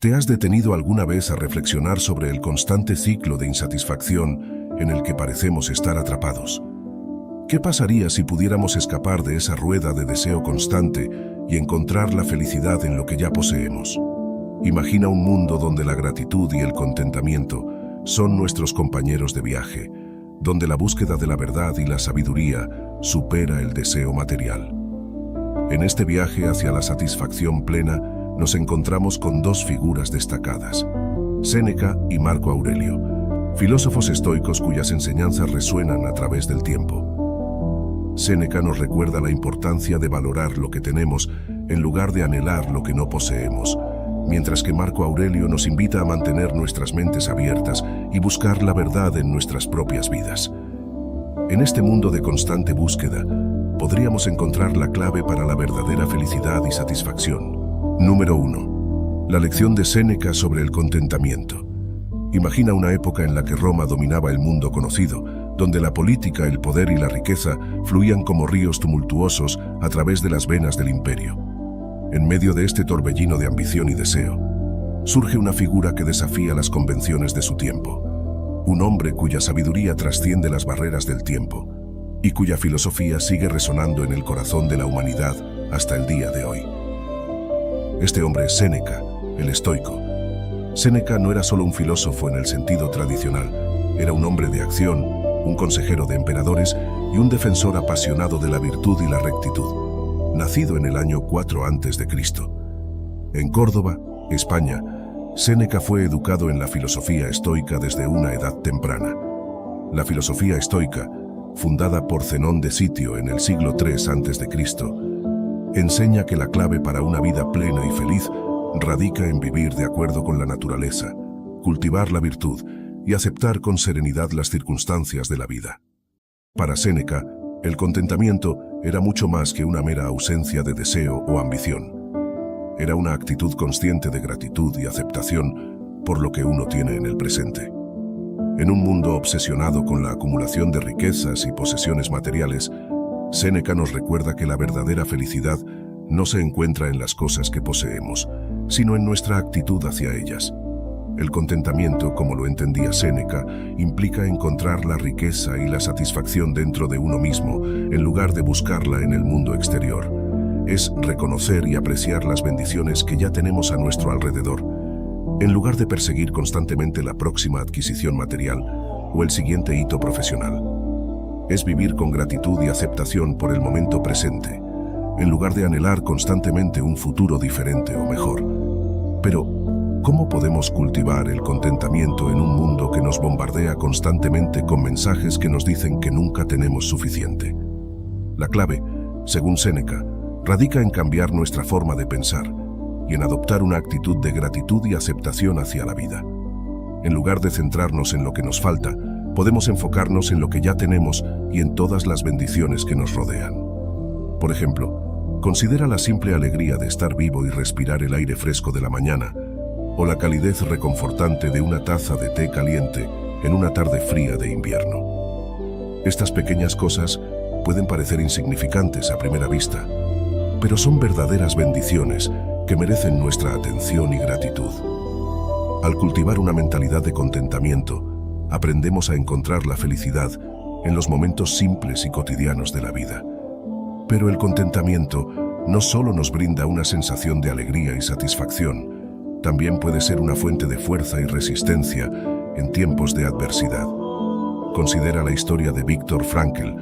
¿Te has detenido alguna vez a reflexionar sobre el constante ciclo de insatisfacción en el que parecemos estar atrapados? ¿Qué pasaría si pudiéramos escapar de esa rueda de deseo constante y encontrar la felicidad en lo que ya poseemos? Imagina un mundo donde la gratitud y el contentamiento son nuestros compañeros de viaje, donde la búsqueda de la verdad y la sabiduría supera el deseo material. En este viaje hacia la satisfacción plena, nos encontramos con dos figuras destacadas, Séneca y Marco Aurelio, filósofos estoicos cuyas enseñanzas resuenan a través del tiempo. Séneca nos recuerda la importancia de valorar lo que tenemos en lugar de anhelar lo que no poseemos, mientras que Marco Aurelio nos invita a mantener nuestras mentes abiertas y buscar la verdad en nuestras propias vidas. En este mundo de constante búsqueda, podríamos encontrar la clave para la verdadera felicidad y satisfacción. Número 1. La lección de Séneca sobre el contentamiento. Imagina una época en la que Roma dominaba el mundo conocido, donde la política, el poder y la riqueza fluían como ríos tumultuosos a través de las venas del imperio. En medio de este torbellino de ambición y deseo, surge una figura que desafía las convenciones de su tiempo. Un hombre cuya sabiduría trasciende las barreras del tiempo y cuya filosofía sigue resonando en el corazón de la humanidad hasta el día de hoy. Este hombre es Séneca, el estoico. Séneca no era solo un filósofo en el sentido tradicional, era un hombre de acción, un consejero de emperadores y un defensor apasionado de la virtud y la rectitud. Nacido en el año 4 a.C. En Córdoba, España, Séneca fue educado en la filosofía estoica desde una edad temprana. La filosofía estoica, fundada por Zenón de Sitio en el siglo III a.C., enseña que la clave para una vida plena y feliz radica en vivir de acuerdo con la naturaleza, cultivar la virtud y aceptar con serenidad las circunstancias de la vida. Para Séneca, el contentamiento era mucho más que una mera ausencia de deseo o ambición. Era una actitud consciente de gratitud y aceptación por lo que uno tiene en el presente. En un mundo obsesionado con la acumulación de riquezas y posesiones materiales, Séneca nos recuerda que la verdadera felicidad no se encuentra en las cosas que poseemos, sino en nuestra actitud hacia ellas. El contentamiento, como lo entendía Séneca, implica encontrar la riqueza y la satisfacción dentro de uno mismo, en lugar de buscarla en el mundo exterior. Es reconocer y apreciar las bendiciones que ya tenemos a nuestro alrededor, en lugar de perseguir constantemente la próxima adquisición material o el siguiente hito profesional. Es vivir con gratitud y aceptación por el momento presente, en lugar de anhelar constantemente un futuro diferente o mejor. Pero, ¿cómo podemos cultivar el contentamiento en un mundo que nos bombardea constantemente con mensajes que nos dicen que nunca tenemos suficiente? La clave, según Séneca, radica en cambiar nuestra forma de pensar y en adoptar una actitud de gratitud y aceptación hacia la vida. En lugar de centrarnos en lo que nos falta, podemos enfocarnos en lo que ya tenemos y en todas las bendiciones que nos rodean. Por ejemplo, considera la simple alegría de estar vivo y respirar el aire fresco de la mañana, o la calidez reconfortante de una taza de té caliente en una tarde fría de invierno. Estas pequeñas cosas pueden parecer insignificantes a primera vista, pero son verdaderas bendiciones que merecen nuestra atención y gratitud. Al cultivar una mentalidad de contentamiento, aprendemos a encontrar la felicidad en los momentos simples y cotidianos de la vida. Pero el contentamiento no solo nos brinda una sensación de alegría y satisfacción, también puede ser una fuente de fuerza y resistencia en tiempos de adversidad. Considera la historia de Viktor Frankl,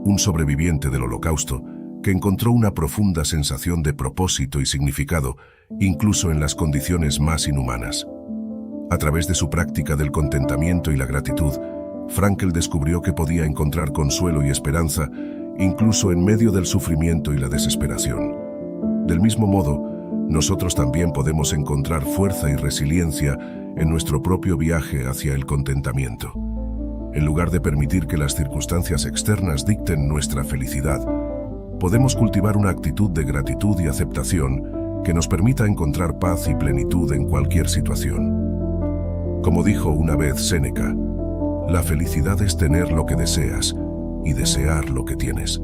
un sobreviviente del Holocausto, que encontró una profunda sensación de propósito y significado, incluso en las condiciones más inhumanas. A través de su práctica del contentamiento y la gratitud, Frankl descubrió que podía encontrar consuelo y esperanza incluso en medio del sufrimiento y la desesperación. Del mismo modo, nosotros también podemos encontrar fuerza y resiliencia en nuestro propio viaje hacia el contentamiento. En lugar de permitir que las circunstancias externas dicten nuestra felicidad, podemos cultivar una actitud de gratitud y aceptación que nos permita encontrar paz y plenitud en cualquier situación. Como dijo una vez Séneca, la felicidad es tener lo que deseas y desear lo que tienes.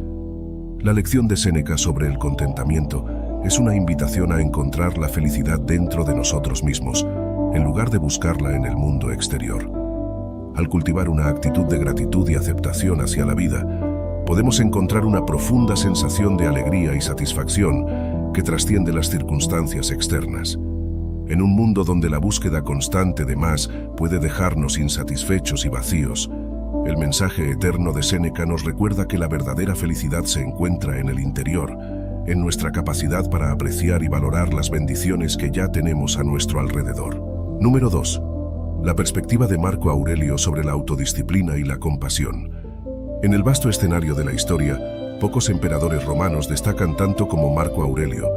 La lección de Séneca sobre el contentamiento es una invitación a encontrar la felicidad dentro de nosotros mismos, en lugar de buscarla en el mundo exterior. Al cultivar una actitud de gratitud y aceptación hacia la vida, podemos encontrar una profunda sensación de alegría y satisfacción que trasciende las circunstancias externas. En un mundo donde la búsqueda constante de más puede dejarnos insatisfechos y vacíos, el mensaje eterno de Séneca nos recuerda que la verdadera felicidad se encuentra en el interior, en nuestra capacidad para apreciar y valorar las bendiciones que ya tenemos a nuestro alrededor. Número 2. La perspectiva de Marco Aurelio sobre la autodisciplina y la compasión. En el vasto escenario de la historia, pocos emperadores romanos destacan tanto como Marco Aurelio,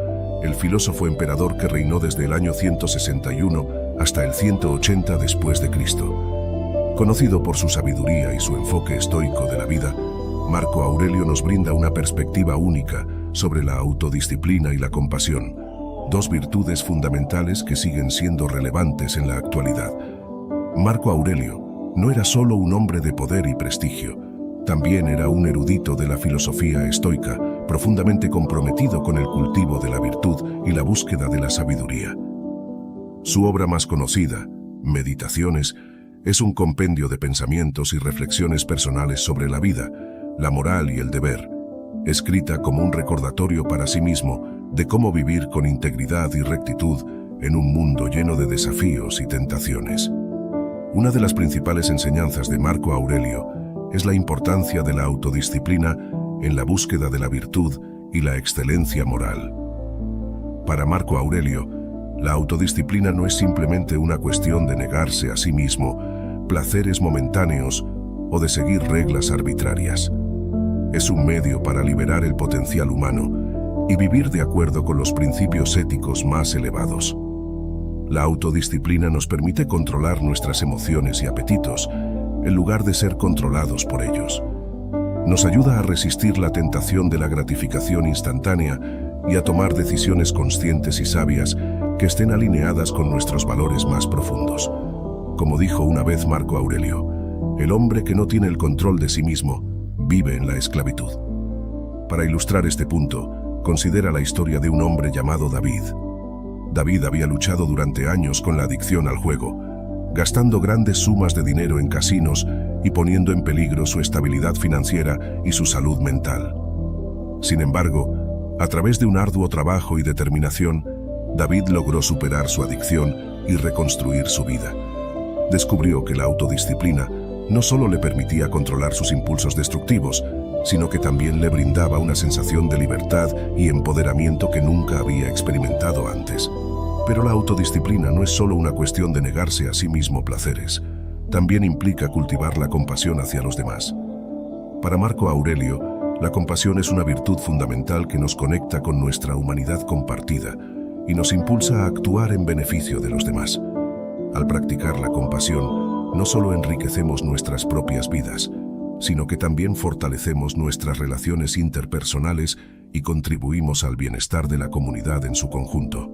el filósofo emperador que reinó desde el año 161 hasta el 180 después de Cristo. Conocido por su sabiduría y su enfoque estoico de la vida, Marco Aurelio nos brinda una perspectiva única sobre la autodisciplina y la compasión, dos virtudes fundamentales que siguen siendo relevantes en la actualidad. Marco Aurelio no era solo un hombre de poder y prestigio, también era un erudito de la filosofía estoica, profundamente comprometido con el cultivo de la virtud y la búsqueda de la sabiduría. Su obra más conocida, Meditaciones, es un compendio de pensamientos y reflexiones personales sobre la vida, la moral y el deber, escrita como un recordatorio para sí mismo de cómo vivir con integridad y rectitud en un mundo lleno de desafíos y tentaciones. Una de las principales enseñanzas de Marco Aurelio es la importancia de la autodisciplina en la búsqueda de la virtud y la excelencia moral. Para Marco Aurelio, la autodisciplina no es simplemente una cuestión de negarse a sí mismo placeres momentáneos o de seguir reglas arbitrarias. Es un medio para liberar el potencial humano y vivir de acuerdo con los principios éticos más elevados. La autodisciplina nos permite controlar nuestras emociones y apetitos, en lugar de ser controlados por ellos. Nos ayuda a resistir la tentación de la gratificación instantánea y a tomar decisiones conscientes y sabias que estén alineadas con nuestros valores más profundos. Como dijo una vez Marco Aurelio, el hombre que no tiene el control de sí mismo vive en la esclavitud. Para ilustrar este punto, considera la historia de un hombre llamado David. David había luchado durante años con la adicción al juego, gastando grandes sumas de dinero en casinos y poniendo en peligro su estabilidad financiera y su salud mental. Sin embargo, a través de un arduo trabajo y determinación, David logró superar su adicción y reconstruir su vida. Descubrió que la autodisciplina no solo le permitía controlar sus impulsos destructivos, sino que también le brindaba una sensación de libertad y empoderamiento que nunca había experimentado antes. Pero la autodisciplina no es solo una cuestión de negarse a sí mismo placeres, también implica cultivar la compasión hacia los demás. Para Marco Aurelio, la compasión es una virtud fundamental que nos conecta con nuestra humanidad compartida y nos impulsa a actuar en beneficio de los demás. Al practicar la compasión, no solo enriquecemos nuestras propias vidas, sino que también fortalecemos nuestras relaciones interpersonales y contribuimos al bienestar de la comunidad en su conjunto.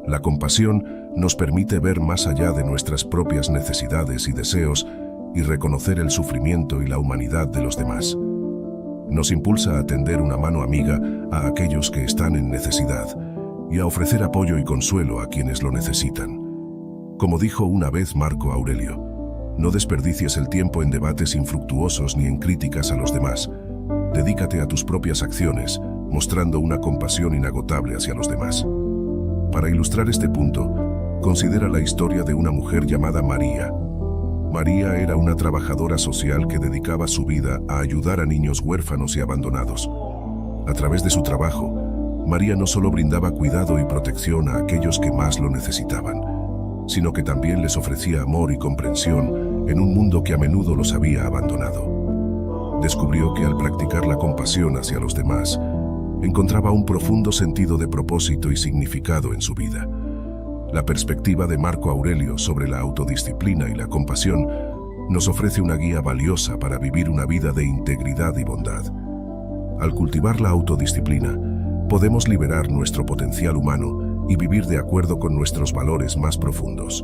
La compasión nos permite ver más allá de nuestras propias necesidades y deseos y reconocer el sufrimiento y la humanidad de los demás. Nos impulsa a tender una mano amiga a aquellos que están en necesidad y a ofrecer apoyo y consuelo a quienes lo necesitan. Como dijo una vez Marco Aurelio, no desperdicies el tiempo en debates infructuosos ni en críticas a los demás. Dedícate a tus propias acciones, mostrando una compasión inagotable hacia los demás. Para ilustrar este punto, considera la historia de una mujer llamada María. María era una trabajadora social que dedicaba su vida a ayudar a niños huérfanos y abandonados. A través de su trabajo, María no solo brindaba cuidado y protección a aquellos que más lo necesitaban, sino que también les ofrecía amor y comprensión en un mundo que a menudo los había abandonado. Descubrió que al practicar la compasión hacia los demás, encontraba un profundo sentido de propósito y significado en su vida. La perspectiva de Marco Aurelio sobre la autodisciplina y la compasión nos ofrece una guía valiosa para vivir una vida de integridad y bondad. Al cultivar la autodisciplina, podemos liberar nuestro potencial humano y vivir de acuerdo con nuestros valores más profundos.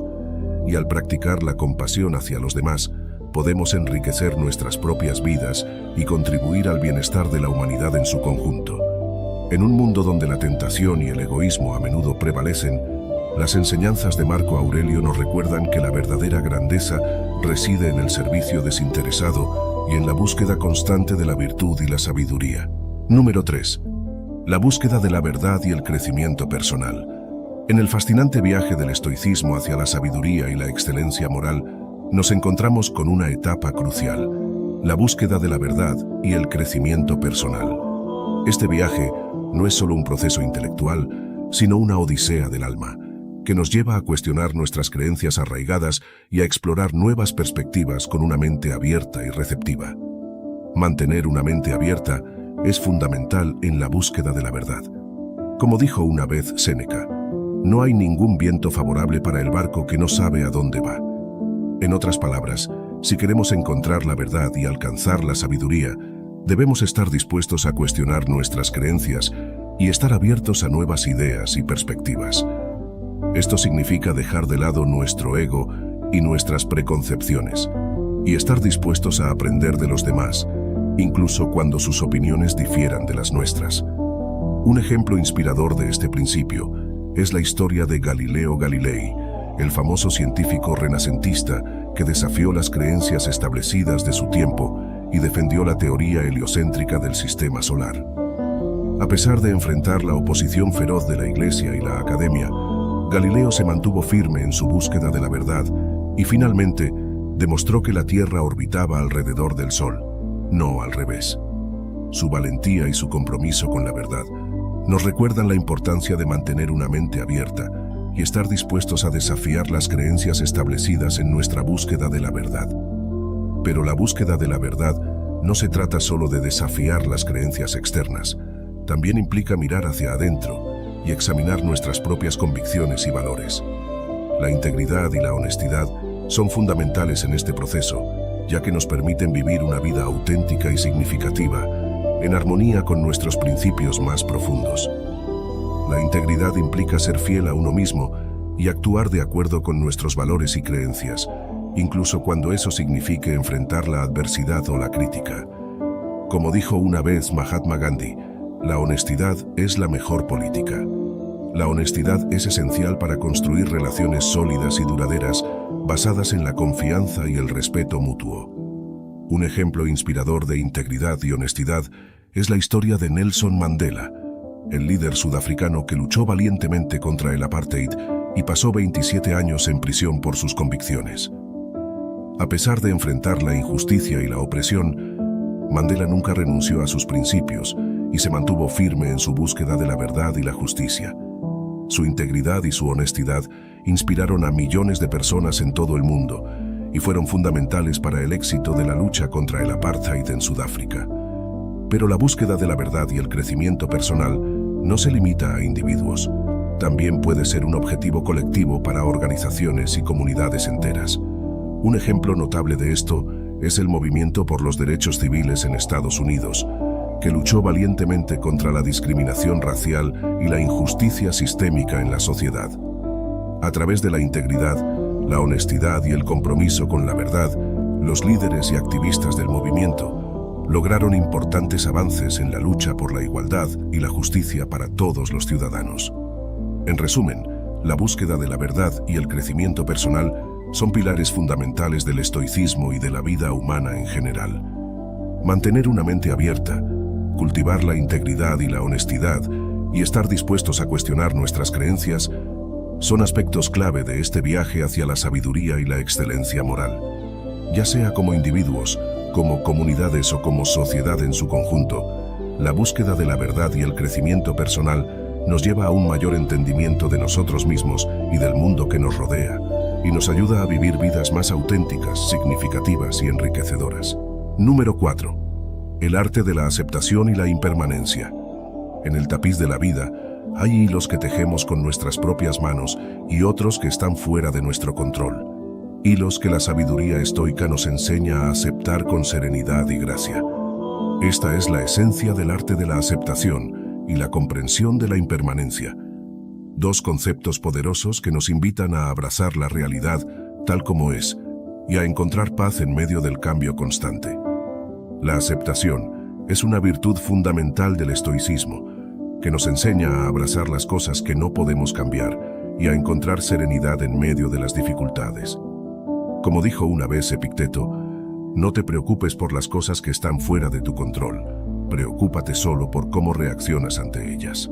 Y al practicar la compasión hacia los demás, podemos enriquecer nuestras propias vidas y contribuir al bienestar de la humanidad en su conjunto. En un mundo donde la tentación y el egoísmo a menudo prevalecen, las enseñanzas de Marco Aurelio nos recuerdan que la verdadera grandeza reside en el servicio desinteresado y en la búsqueda constante de la virtud y la sabiduría. Número 3. La búsqueda de la verdad y el crecimiento personal. En el fascinante viaje del estoicismo hacia la sabiduría y la excelencia moral, nos encontramos con una etapa crucial: la búsqueda de la verdad y el crecimiento personal. Este viaje no es solo un proceso intelectual, sino una odisea del alma, que nos lleva a cuestionar nuestras creencias arraigadas y a explorar nuevas perspectivas con una mente abierta y receptiva. Mantener una mente abierta es fundamental en la búsqueda de la verdad. Como dijo una vez Séneca, no hay ningún viento favorable para el barco que no sabe a dónde va. En otras palabras, si queremos encontrar la verdad y alcanzar la sabiduría, debemos estar dispuestos a cuestionar nuestras creencias y estar abiertos a nuevas ideas y perspectivas. Esto significa dejar de lado nuestro ego y nuestras preconcepciones, y estar dispuestos a aprender de los demás, incluso cuando sus opiniones difieran de las nuestras. Un ejemplo inspirador de este principio es la historia de Galileo Galilei, el famoso científico renacentista que desafió las creencias establecidas de su tiempo y defendió la teoría heliocéntrica del sistema solar. A pesar de enfrentar la oposición feroz de la Iglesia y la Academia, Galileo se mantuvo firme en su búsqueda de la verdad y finalmente demostró que la Tierra orbitaba alrededor del Sol, no al revés. Su valentía y su compromiso con la verdad nos recuerdan la importancia de mantener una mente abierta y estar dispuestos a desafiar las creencias establecidas en nuestra búsqueda de la verdad. Pero la búsqueda de la verdad no se trata solo de desafiar las creencias externas, también implica mirar hacia adentro y examinar nuestras propias convicciones y valores. La integridad y la honestidad son fundamentales en este proceso, ya que nos permiten vivir una vida auténtica y significativa, en armonía con nuestros principios más profundos. La integridad implica ser fiel a uno mismo y actuar de acuerdo con nuestros valores y creencias, incluso cuando eso signifique enfrentar la adversidad o la crítica. Como dijo una vez Mahatma Gandhi, la honestidad es la mejor política. La honestidad es esencial para construir relaciones sólidas y duraderas, basadas en la confianza y el respeto mutuo. Un ejemplo inspirador de integridad y honestidad es la historia de Nelson Mandela, el líder sudafricano que luchó valientemente contra el apartheid y pasó 27 años en prisión por sus convicciones. A pesar de enfrentar la injusticia y la opresión, Mandela nunca renunció a sus principios y se mantuvo firme en su búsqueda de la verdad y la justicia. Su integridad y su honestidad inspiraron a millones de personas en todo el mundo y fueron fundamentales para el éxito de la lucha contra el apartheid en Sudáfrica. Pero la búsqueda de la verdad y el crecimiento personal no se limita a individuos. También puede ser un objetivo colectivo para organizaciones y comunidades enteras. Un ejemplo notable de esto es el movimiento por los derechos civiles en Estados Unidos, que luchó valientemente contra la discriminación racial y la injusticia sistémica en la sociedad. A través de la integridad, la honestidad y el compromiso con la verdad, los líderes y activistas del movimiento lograron importantes avances en la lucha por la igualdad y la justicia para todos los ciudadanos. En resumen, la búsqueda de la verdad y el crecimiento personal son pilares fundamentales del estoicismo y de la vida humana en general. Mantener una mente abierta, cultivar la integridad y la honestidad y estar dispuestos a cuestionar nuestras creencias son aspectos clave de este viaje hacia la sabiduría y la excelencia moral. Ya sea como individuos, como comunidades o como sociedad en su conjunto, la búsqueda de la verdad y el crecimiento personal nos lleva a un mayor entendimiento de nosotros mismos y del mundo que nos rodea, y nos ayuda a vivir vidas más auténticas, significativas y enriquecedoras. Número 4. El arte de la aceptación y la impermanencia. En el tapiz de la vida, hay hilos que tejemos con nuestras propias manos y otros que están fuera de nuestro control. Hilos que la sabiduría estoica nos enseña a aceptar con serenidad y gracia. Esta es la esencia del arte de la aceptación y la comprensión de la impermanencia. Dos conceptos poderosos que nos invitan a abrazar la realidad tal como es y a encontrar paz en medio del cambio constante. La aceptación es una virtud fundamental del estoicismo, que nos enseña a abrazar las cosas que no podemos cambiar y a encontrar serenidad en medio de las dificultades. Como dijo una vez Epicteto, no te preocupes por las cosas que están fuera de tu control, preocúpate solo por cómo reaccionas ante ellas.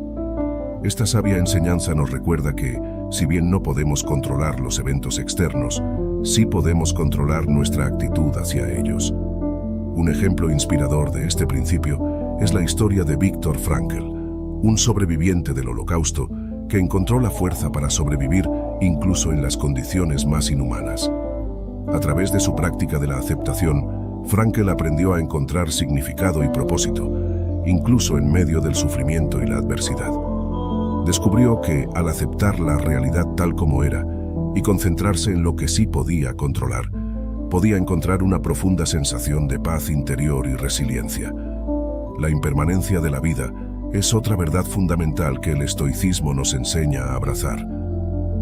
Esta sabia enseñanza nos recuerda que, si bien no podemos controlar los eventos externos, sí podemos controlar nuestra actitud hacia ellos. Un ejemplo inspirador de este principio es la historia de Viktor Frankl, un sobreviviente del Holocausto que encontró la fuerza para sobrevivir incluso en las condiciones más inhumanas. A través de su práctica de la aceptación, Frankl aprendió a encontrar significado y propósito, incluso en medio del sufrimiento y la adversidad. Descubrió que, al aceptar la realidad tal como era y concentrarse en lo que sí podía controlar, podía encontrar una profunda sensación de paz interior y resiliencia. La impermanencia de la vida es otra verdad fundamental que el estoicismo nos enseña a abrazar.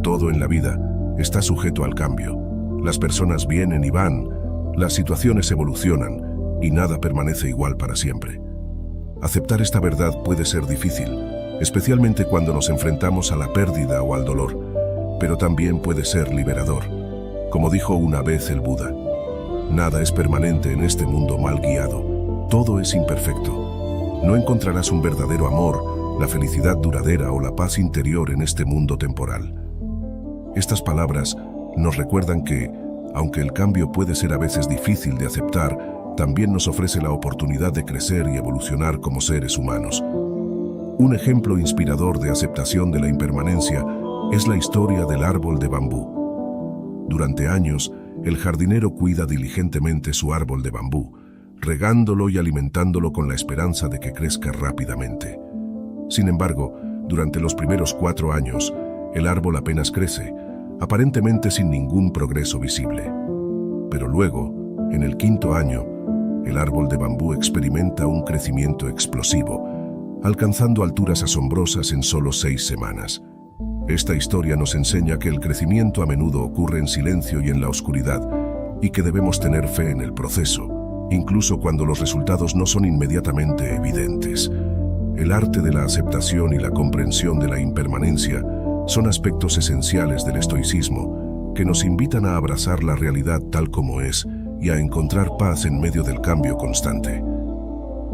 Todo en la vida está sujeto al cambio. Las personas vienen y van, las situaciones evolucionan y nada permanece igual para siempre. Aceptar esta verdad puede ser difícil, especialmente cuando nos enfrentamos a la pérdida o al dolor, pero también puede ser liberador. Como dijo una vez el Buda, nada es permanente en este mundo mal guiado, todo es imperfecto. No encontrarás un verdadero amor, la felicidad duradera o la paz interior en este mundo temporal. Estas palabras nos recuerdan que, aunque el cambio puede ser a veces difícil de aceptar, también nos ofrece la oportunidad de crecer y evolucionar como seres humanos. Un ejemplo inspirador de aceptación de la impermanencia es la historia del árbol de bambú. Durante años, el jardinero cuida diligentemente su árbol de bambú, regándolo y alimentándolo con la esperanza de que crezca rápidamente. Sin embargo, durante los primeros 4 años, el árbol apenas crece, aparentemente sin ningún progreso visible. Pero luego, en el 5.º año, el árbol de bambú experimenta un crecimiento explosivo, alcanzando alturas asombrosas en solo 6 semanas. Esta historia nos enseña que el crecimiento a menudo ocurre en silencio y en la oscuridad, y que debemos tener fe en el proceso, incluso cuando los resultados no son inmediatamente evidentes. El arte de la aceptación y la comprensión de la impermanencia son aspectos esenciales del estoicismo que nos invitan a abrazar la realidad tal como es y a encontrar paz en medio del cambio constante.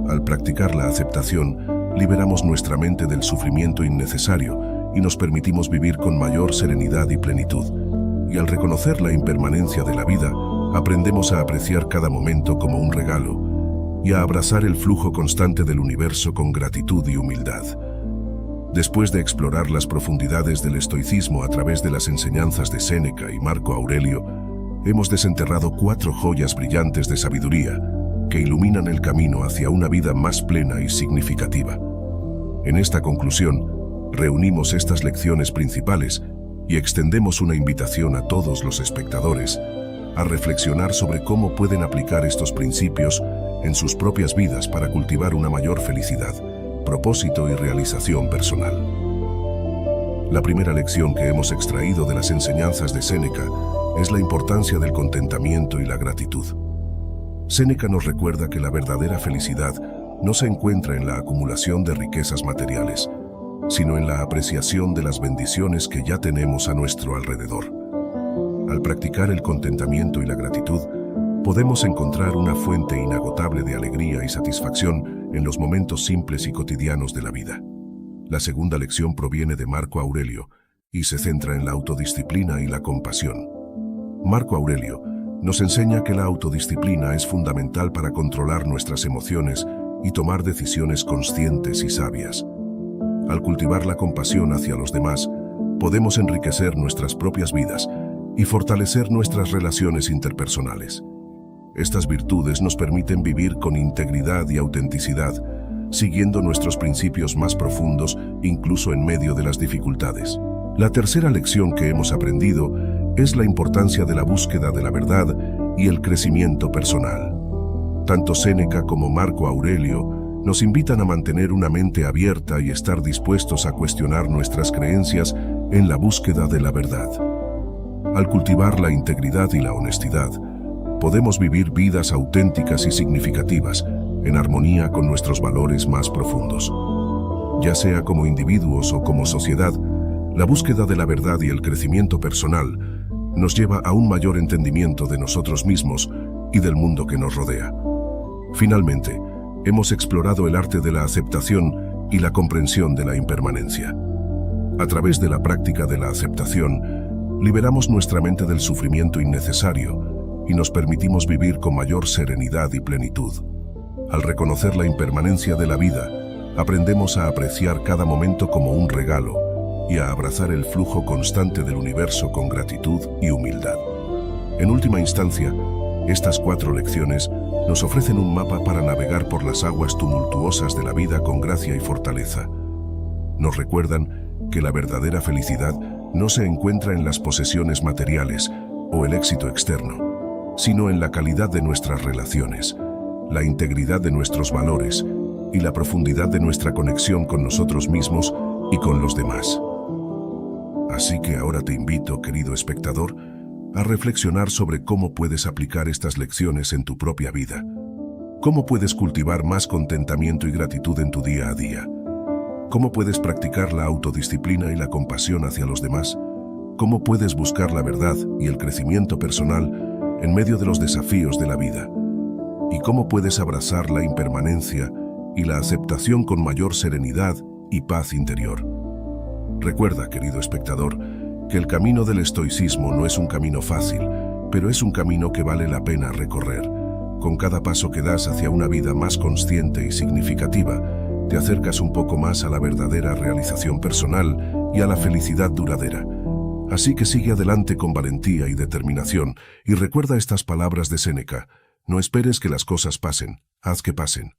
Al practicar la aceptación, liberamos nuestra mente del sufrimiento innecesario y nos permitimos vivir con mayor serenidad y plenitud. Y al reconocer la impermanencia de la vida, aprendemos a apreciar cada momento como un regalo y a abrazar el flujo constante del universo con gratitud y humildad. Después de explorar las profundidades del estoicismo a través de las enseñanzas de Séneca y Marco Aurelio, hemos desenterrado 4 joyas brillantes de sabiduría que iluminan el camino hacia una vida más plena y significativa. En esta conclusión, reunimos estas lecciones principales y extendemos una invitación a todos los espectadores a reflexionar sobre cómo pueden aplicar estos principios en sus propias vidas para cultivar una mayor felicidad, propósito y realización personal. La primera lección que hemos extraído de las enseñanzas de Séneca es la importancia del contentamiento y la gratitud. Séneca nos recuerda que la verdadera felicidad no se encuentra en la acumulación de riquezas materiales, sino en la apreciación de las bendiciones que ya tenemos a nuestro alrededor. Al practicar el contentamiento y la gratitud, podemos encontrar una fuente inagotable de alegría y satisfacción en los momentos simples y cotidianos de la vida. La segunda lección proviene de Marco Aurelio y se centra en la autodisciplina y la compasión. Marco Aurelio nos enseña que la autodisciplina es fundamental para controlar nuestras emociones y tomar decisiones conscientes y sabias. Al cultivar la compasión hacia los demás, podemos enriquecer nuestras propias vidas y fortalecer nuestras relaciones interpersonales. Estas virtudes nos permiten vivir con integridad y autenticidad, siguiendo nuestros principios más profundos, incluso en medio de las dificultades. La tercera lección que hemos aprendido es la importancia de la búsqueda de la verdad y el crecimiento personal. Tanto Séneca como Marco Aurelio nos invitan a mantener una mente abierta y estar dispuestos a cuestionar nuestras creencias en la búsqueda de la verdad. Al cultivar la integridad y la honestidad, podemos vivir vidas auténticas y significativas, en armonía con nuestros valores más profundos. Ya sea como individuos o como sociedad, la búsqueda de la verdad y el crecimiento personal nos lleva a un mayor entendimiento de nosotros mismos y del mundo que nos rodea. Finalmente, hemos explorado el arte de la aceptación y la comprensión de la impermanencia. A través de la práctica de la aceptación, liberamos nuestra mente del sufrimiento innecesario y nos permitimos vivir con mayor serenidad y plenitud. Al reconocer la impermanencia de la vida, aprendemos a apreciar cada momento como un regalo y a abrazar el flujo constante del universo con gratitud y humildad. En última instancia, estas 4 lecciones nos ofrecen un mapa para navegar por las aguas tumultuosas de la vida con gracia y fortaleza. Nos recuerdan que la verdadera felicidad no se encuentra en las posesiones materiales o el éxito externo, sino en la calidad de nuestras relaciones, la integridad de nuestros valores y la profundidad de nuestra conexión con nosotros mismos y con los demás. Así que ahora te invito, querido espectador, a reflexionar sobre cómo puedes aplicar estas lecciones en tu propia vida. ¿Cómo puedes cultivar más contentamiento y gratitud en tu día a día? ¿Cómo puedes practicar la autodisciplina y la compasión hacia los demás? ¿Cómo puedes buscar la verdad y el crecimiento personal en medio de los desafíos de la vida? ¿Y cómo puedes abrazar la impermanencia y la aceptación con mayor serenidad y paz interior? Recuerda, querido espectador, que el camino del estoicismo no es un camino fácil, pero es un camino que vale la pena recorrer. Con cada paso que das hacia una vida más consciente y significativa, te acercas un poco más a la verdadera realización personal y a la felicidad duradera. Así que sigue adelante con valentía y determinación y recuerda estas palabras de Séneca: no esperes que las cosas pasen, haz que pasen.